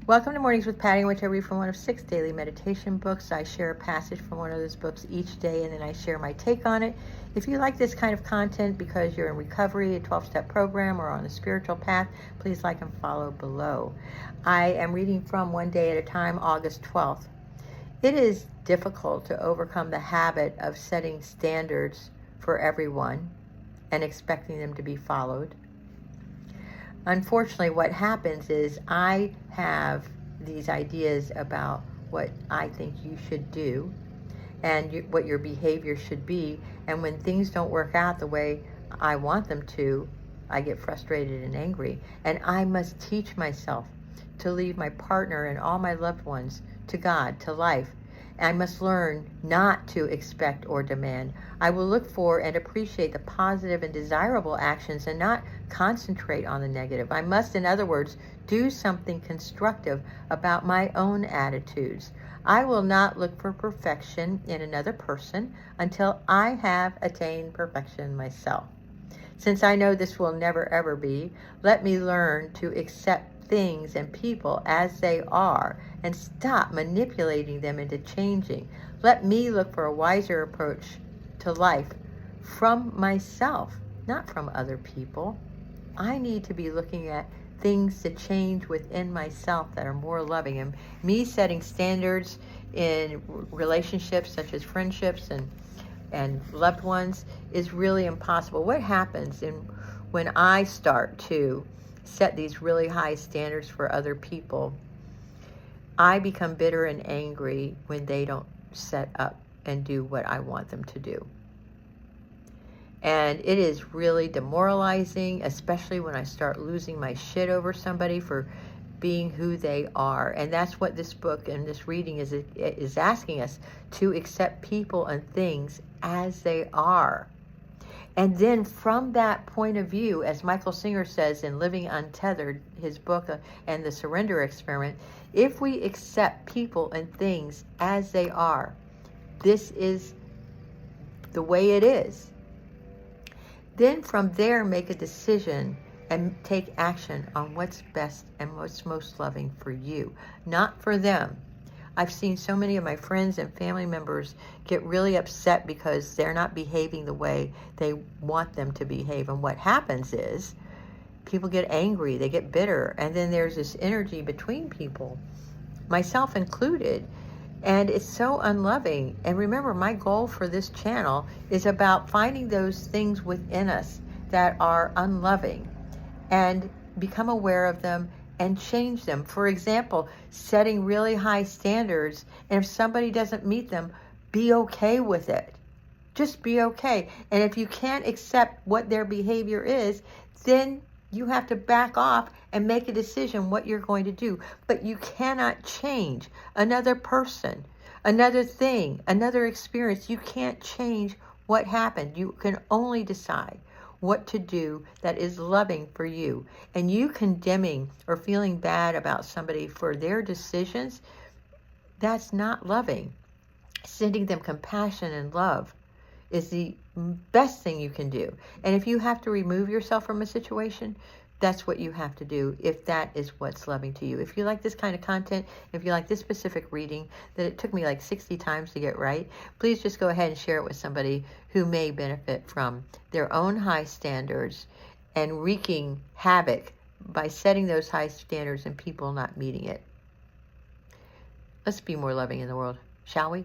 Welcome to Mornings with Patty, in which I read from one of 6 daily meditation books. I share a passage from one of those books each day, and then I share my take on it. If you like this kind of content because you're in recovery, a 12-step program, or on a spiritual path, please like and follow below. I am reading from One Day at a Time, August 12th. It is difficult to overcome the habit of setting standards for everyone and expecting them to be followed. Unfortunately, what happens is I have these ideas about what I think you should do and what your behavior should be. And when things don't work out the way I want them to, I get frustrated and angry. And I must teach myself to leave my partner and all my loved ones to God, to life. I must learn not to expect or demand. I will look for and appreciate the positive and desirable actions and not concentrate on the negative. I must, in other words, do something constructive about my own attitudes. I will not look for perfection in another person until I have attained perfection myself. Since I know this will never ever be, let me learn to accept things and people as they are and stop manipulating them into changing. Let me look for a wiser approach to life from myself, not from other people. I need to be looking at things to change within myself that are more loving. And me setting standards in relationships such as friendships and loved ones is really impossible. What happens when I start to set these really high standards for other people, I become bitter and angry when they don't set up and do what I want them to do. And it is really demoralizing, especially when I start losing my shit over somebody for being who they are. And that's what this book and this reading is asking us, to accept people and things as they are. And then from that point of view, as Michael Singer says in Living Untethered, his book and the Surrender Experiment, if we accept people and things as they are, this is the way it is. Then from there, make a decision and take action on what's best and what's most loving for you, not for them. I've seen so many of my friends and family members get really upset because they're not behaving the way they want them to behave. And what happens is people get angry, they get bitter, and then there's this energy between people, myself included, and it's so unloving. And remember, my goal for this channel is about finding those things within us that are unloving and become aware of them and change them. For example, setting really high standards, and if somebody doesn't meet them, be okay with it. Just be okay. And if you can't accept what their behavior is, then you have to back off and make a decision what you're going to do. But you cannot change another person, another thing, another experience. You can't change what happened. You can only decide what to do that is loving for you. And you condemning or feeling bad about somebody for their decisions, that's not loving. Sending them compassion and love is the best thing you can do. And if you have to remove yourself from a situation, that's what you have to do, if that is what's loving to you. If you like this kind of content, if you like this specific reading that it took me like 60 times to get right, please just go ahead and share it with somebody who may benefit from their own high standards and wreaking havoc by setting those high standards and people not meeting it. Let's be more loving in the world, shall we?